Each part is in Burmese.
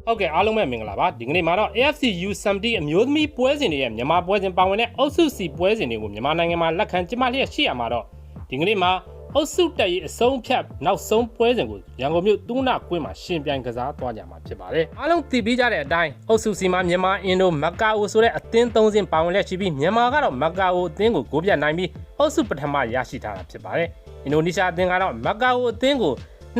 ဟုတ်ကဲ့အားလုံးပဲမင်္ဂလာပါဒီကနေ့မှာတော့ AFC U70 အမျိုးသမီးပွဲစဉ်တွေရဲ့မြန်မာပွဲစဉ်ပါဝင်တဲ့အုပ်စုစီပွဲစဉ်တွေကိုမြန်မာနိုင်ငံမှာလက်ခံကျင်းပလျက်ရှိရမှာတော့ဒီကနေ့မှာအုပ်စုတက်ရေးအဆုံးဖြတ်နောက်ဆုံးပွဲစဉ်ကိုရန်ကုန်မြို့တူးနာကွင်းမှာရှင်ပြိုင်ကစားသွားကြမှာဖြစ်ပါတယ်အားလုံးသိပြီးကြတဲ့အတိုင်းအုပ်စုစီမှာမြန်မာအင်ဒိုမကာအိုဆိုတဲ့အသင်း၃ဆင့်ပါဝင်လျက်ရှိပြီးမြန်မာကတော့မကာအိုအသင်းကိုဂိုးပြတ်နိုင်ပြီးအုပ်စုပထမရရှိထားတာဖြစ်ပါတယ်အင်ဒိုနီးရှားအသင်းကတော့မကာအိုအသင်းကို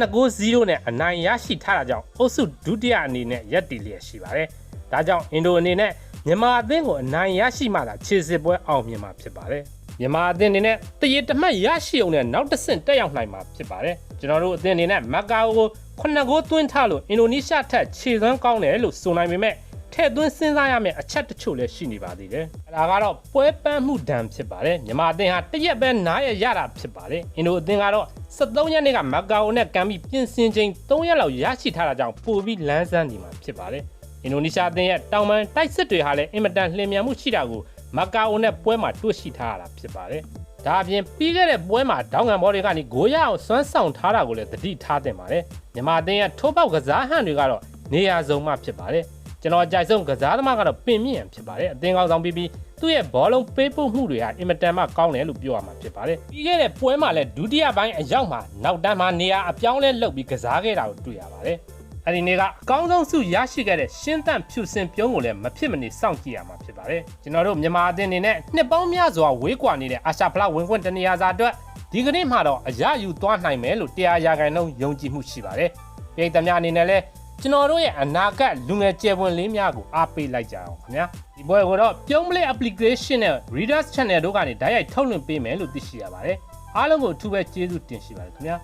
2-0 နဲ့အနိုင်ရရှိထားတာကြောင့်အုပ်စုဒုတိယအနေနဲ့ရပ်တည်လျက်ရှိပါတယ်။ဒါကြောင့်အင်ဒိုအနေနဲ့မြန်မာအသင်းကိုအနိုင်ရရှိမှသာခြေစစ်ပွဲအောင်မြင်မှာဖြစ်ပါတယ်။မြန်မာအသင်းအနေနဲ့တရေတမှတ်ရရှိအောင်နဲ့နောက်တစ်ဆင့်တက်ရောက်နိုင်မှာဖြစ်ပါတယ်။ကျွန်တော်တို့အသင်းအနေနဲ့မကာအိုကို9-0သွင်းထားလို့အင်ဒိုနီးရှားထက်ခြေစွမ်းကောင်းတယ်လို့ဆိုနိုင်ပေမဲ့ထဲ့သွင်းစဉ်းစားရမယ့်အချက်တချို့လည်းရှိနေပါသေးတယ်။ဒါကတော့ပွဲပန်းမှုဒဏ်ဖြစ်ပါတယ်။မြန်မာအသင်းဟာတရက်ပဲနားရတာဖြစ်ပါတယ်။အင်ဒိုအသင်းကတော့73ရက်နေ့ကမကာအိုနဲ့ကမ်းပြီးပြင်ဆင်ချိန်3ရက်လောက်ရရှိထားတာကြောင့်ပိုပြီးလန်းဆန်းနေမှာဖြစ်ပါတယ်။အင်ဒိုနီးရှားအသင်းရဲ့တောင်ပန်တိုက်စစ်တွေဟာလည်းအင်မတန်လျင်မြန်မှုရှိတာကိုမကာအိုနဲ့ပွဲမှာတွေ့ရှိထားရတာဖြစ်ပါတယ်။ဒါအပြင်ပြီးခဲ့တဲ့ပွဲမှာဒေါင်းငံဘော်တွေကနေဂိုးရအောင်စွမ်းဆောင်ထားတာကိုလည်းသတိထားသင့်ပါတယ်။မြန်မာအသင်းရဲ့ထိုးပေါက်ကစားဟန်တွေကတော့နေရာစုံမှဖြစ်ပါတယ်။ကျွန်တော်အကြိုက်ဆုံးကစားသမားကတော့ပင်မြင့်ဖြစ်ပါတယ်အသင်းကောင်းဆောင်ပြီးသူ့ရဲ့ဘောလုံးပေးပို့မှုတွေဟာအင်မတန်မှကောင်းတယ်လို့ပြောရမှာဖြစ်ပါတယ်ပြီးခဲ့တဲ့ပွဲမှာလည်းဒုတိယပိုင်းအရောက်မှာနောက်တန်းမှာနေရာအပြောင်းလဲလုပ်ပြီးကစားခဲ့တာကိုတွေ့ရပါတယ်အဲ့ဒီနေ့ကအကောင်းဆုံးစုရရှိခဲ့တဲ့ရှင်းသန့်ဖြူစင်ပြုံးကိုလည်းမဖြစ်မနေစောင့်ကြည့်ရမှာဖြစ်ပါတယ်ကျွန်တော်တို့မြန်မာအသင်းအနေနဲ့နှစ်ပေါင်းများစွာဝေးကွာနေတဲ့အာရှဖလားဝင်ခွင့်တနေရာစာအတွက်ဒီကနေ့မှတော့အရယူသွားနိုင်မယ်လို့100%ယုံကြည်မှုရှိပါတယ်ပြည်သူများအနေနဲ့လည်းကျွန်တော်တို့ရဲ့အနာဂတ်လူငယ်ကျယ်ပွင့်လေးများကိုအားပေးလိုက်ကြအောင်ခင်ဗျာဒီပွဲကိုတော့ပြုံးပလေး application နဲ့ Readers Channel တို့ကနေဓာတ်ရိုက်ထုတ်လွှင့်ပေးမယ်လို့သိရှိရပါတယ်အားလုံးကိုအထူးပဲကျေးဇူးတင်ရှိပါတယ်ခင်ဗျာ